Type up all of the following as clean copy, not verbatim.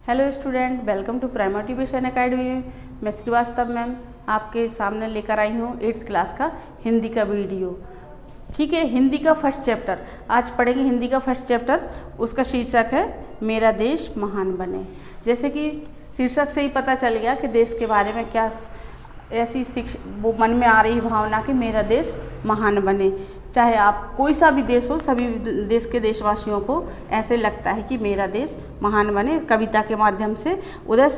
Hello student, welcome to Prime Motivation Academy. मैं Srivastava ma'am आपके सामने लेकर आई हूँ 8th क्लास का हिंदी का वीडियो। ठीक है, हिंदी का फर्स्ट चैप्टर आज पढ़ेंगे। हिंदी का फर्स्ट चैप्टर, उसका शीर्षक है मेरा देश महान बने। जैसे कि शीर्षक से ही पता चल गया कि देश के बारे में क्या ऐसी वो मन में आ रही भावना कि मेरा देश महान बने। चाहे आप कोई सा भी देश हो, सभी देश के देशवासियों को ऐसे लगता है कि मेरा देश महान बने। कविता के माध्यम से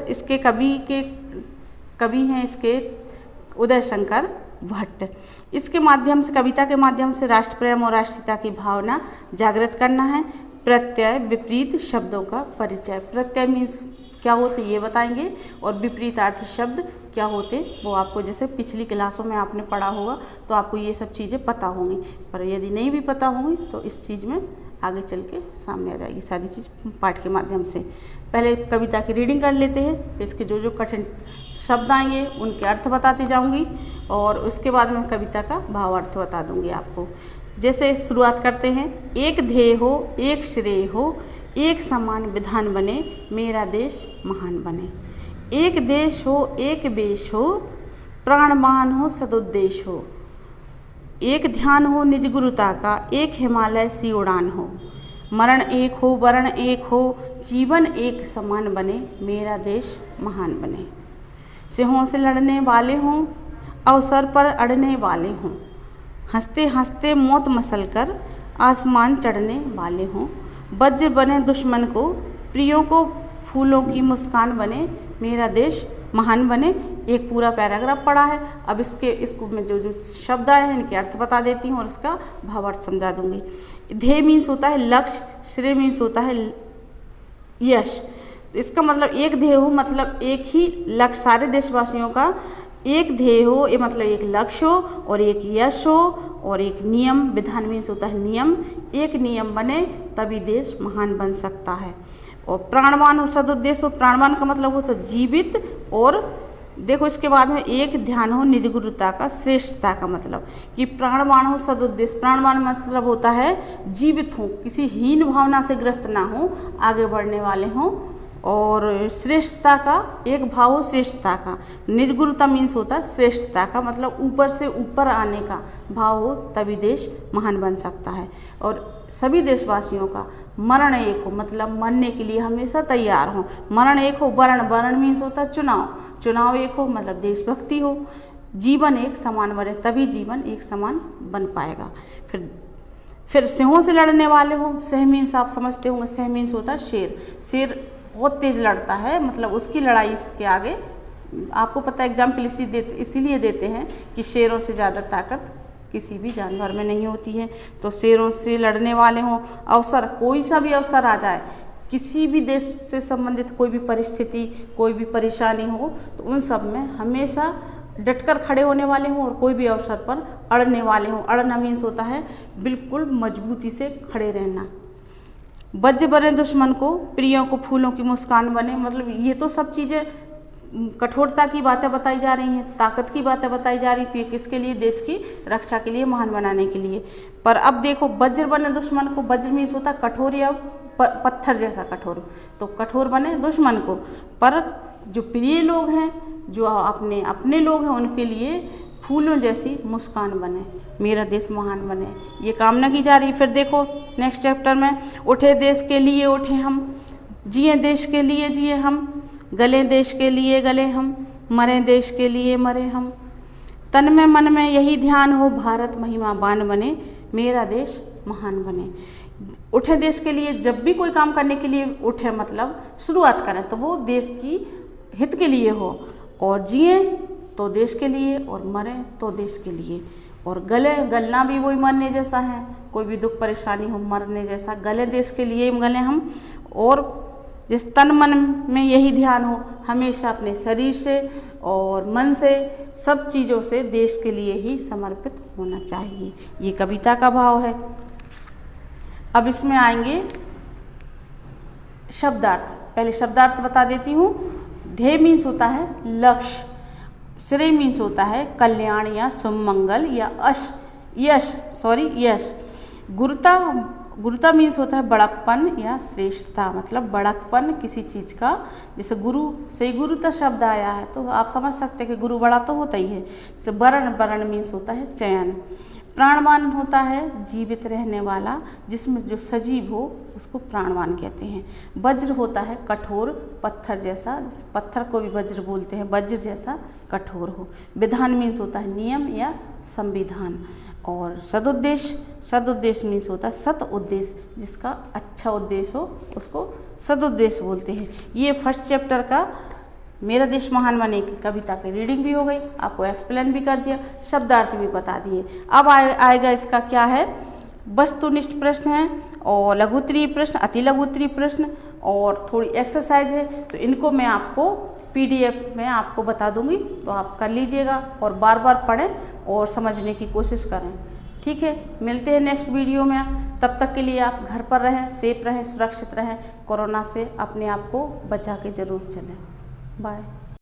इसके कवि हैं इसके उदय शंकर भट्ट। इसके माध्यम से, कविता के माध्यम से राष्ट्र प्रेम और राष्ट्रीयता की भावना जागृत करना है। प्रत्यय विपरीत शब्दों का परिचय। प्रत्यय मीन्स क्या होते ये बताएंगे, और विपरीतार्थ शब्द क्या होते वो आपको, जैसे पिछली क्लासों में आपने पढ़ा होगा तो आपको ये सब चीज़ें पता होंगी, पर यदि नहीं भी पता होंगी तो इस चीज़ में आगे चल के सामने आ जाएगी सारी चीज़ पाठ के माध्यम से। पहले कविता की रीडिंग कर लेते हैं, फिर इसके जो जो कठिन शब्द आएंगे उनके अर्थ बताती जाऊँगी, और उसके बाद मैं कविता का भावार्थ बता दूँगी आपको। जैसे शुरुआत करते हैं। एक ध्येय हो, एक श्रेय हो, एक समान विधान बने, मेरा देश महान बने। एक देश हो, एक वेश हो, प्राणवान हो, सदुद्देश हो। एक ध्यान हो निज गुरुता का, एक हिमालय सी उड़ान हो। मरण एक हो, वरण एक हो, जीवन एक समान बने, मेरा देश महान बने। सिंहों से लड़ने वाले हों, अवसर पर अड़ने वाले हों। हंसते हंसते मौत मसल कर आसमान चढ़ने वाले हों। वज्र बने दुश्मन को, प्रियों को फूलों की मुस्कान बने, मेरा देश महान बने। एक पूरा पैराग्राफ पढ़ा है। अब इसको मैं जो जो शब्द आए हैं इनके अर्थ बता देती हूँ और इसका भावार्थ समझा दूंगी। ध्येय मीन्स होता है लक्ष्य, श्रेय मीन्स होता है यश। तो इसका मतलब एक ध्येय हो मतलब एक ही लक्ष्य, सारे देशवासियों का एक ध्येय हो, ये मतलब एक लक्ष्य हो और एक यश हो और एक नियम। विधान मीन्स होता है नियम। एक नियम बने तभी देश महान बन सकता है। और प्राणवान हो, सदुद्देश्य हो। प्राणवान का मतलब होता है जीवित, और देखो इसके बाद में एक ध्यान हो निज गुरुता का, श्रेष्ठता का मतलब कि प्राणवान हो, सदुद्देश्य। प्राणवान मतलब होता है जीवित हो, किसी हीन भावना से ग्रस्त ना हो, आगे बढ़ने वाले हों। और श्रेष्ठता का एक भाव हो, श्रेष्ठता का। निज गुरुता मीन्स होता है श्रेष्ठता का मतलब ऊपर से ऊपर आने का भाव हो, तभी देश महान बन सकता है। और सभी देशवासियों का मरण एक हो मतलब मरने के लिए हमेशा तैयार हो। मरण एक हो। वरण मीन्स होता है चुनाव एक हो मतलब देशभक्ति हो। जीवन एक समान बने तभी जीवन एक समान बन पाएगा। फिर सिंहों से लड़ने वाले हो। सिंह मीन्स आप समझते होंगे, सिंह मीन्स होता है शेर बहुत तेज़ लड़ता है, मतलब उसकी लड़ाई के आगे, आपको पता है एग्जाम्पल इसीलिए देते हैं कि शेरों से ज़्यादा ताकत किसी भी जानवर में नहीं होती है। तो शेरों से लड़ने वाले हों। अवसर, कोई सा भी अवसर आ जाए, किसी भी देश से संबंधित कोई भी परिस्थिति, कोई भी परेशानी हो, तो उन सब में हमेशा डटकर खड़े होने वाले हों और कोई भी अवसर पर अड़ने वाले हों। अड़ना मीन्स होता है बिल्कुल मजबूती से खड़े रहना। वज्र बने दुश्मन को, प्रियों को फूलों की मुस्कान बने, मतलब ये तो सब चीज़ें कठोरता की बातें बताई जा रही हैं, ताकत की बातें बताई जा रही थी। किसके लिए? देश की रक्षा के लिए, महान बनाने के लिए। पर अब देखो, वज्र बने दुश्मन को। वज्र मीन्स होता है कठोर या पत्थर जैसा कठोर, तो कठोर बने दुश्मन को। पर जो प्रिय लोग हैं, जो अपने लोग हैं, उनके लिए फूलों जैसी मुस्कान बने, मेरा देश महान बने, ये कामना की जा रही। फिर देखो नेक्स्ट चैप्टर में, उठे देश के लिए उठे हम, जिए देश के लिए जिए हम, गले देश के लिए गले हम, मरे देश के लिए मरे हम। तन में मन में यही ध्यान हो, भारत महिमावान बने, मेरा देश महान बने। उठे देश के लिए, जब भी कोई काम करने के लिए उठे मतलब शुरुआत करें तो वो देश की हित के लिए हो, और जिए तो देश के लिए और मरे तो देश के लिए। और गलना भी वही मरने जैसा है, कोई भी दुख परेशानी हो मरने जैसा। गले देश के लिए गले हम, और जिस तन मन में यही ध्यान हो, हमेशा अपने शरीर से और मन से, सब चीज़ों से देश के लिए ही समर्पित होना चाहिए। ये कविता का भाव है। अब इसमें आएंगे शब्दार्थ। पहले शब्दार्थ बता देती हूँ। ध्येय मीन्स होता है लक्ष्य। श्रेय मीन्स होता है कल्याण या सुमंगल या यश। गुरुता गुरुता मीन्स होता है बड़कपन या श्रेष्ठता, मतलब बड़कपन किसी चीज़ का। जैसे गुरु से ही गुरुता शब्द आया है, तो आप समझ सकते हैं कि गुरु बड़ा तो होता ही है। जैसे वर्ण, वर्ण मीन्स होता है चयन। प्राणवान होता है जीवित रहने वाला, जिसमें जो सजीव हो उसको प्राणवान कहते हैं। वज्र होता है कठोर, पत्थर जैसा, जैसे पत्थर को भी वज्र बोलते हैं, वज्र जैसा कठोर हो। विधान मीन्स होता है नियम या संविधान। और सदुद्देश्य, सदुद्देश्य मीन्स होता है सत उद्देश्य, जिसका अच्छा उद्देश्य हो उसको सदुद्देश्य बोलते हैं। ये फर्स्ट चैप्टर का मेरा देश महान बने की कविता की रीडिंग भी हो गई, आपको एक्सप्लेन भी कर दिया, शब्दार्थ भी बता दिए। अब आएगा इसका क्या है, वस्तुनिष्ठ प्रश्न है और लघुत्तरीय प्रश्न, अति लघुत्तरीय प्रश्न और थोड़ी एक्सरसाइज है। तो इनको मैं आपको PDF में आपको बता दूंगी, तो आप कर लीजिएगा और बार बार पढ़ें और समझने की कोशिश करें। ठीक है, मिलते हैं नेक्स्ट वीडियो में। तब तक के लिए आप घर पर रहें, सेफ रहें, सुरक्षित रहें, कोरोना से अपने आप को बचा के ज़रूर चलें। बाय।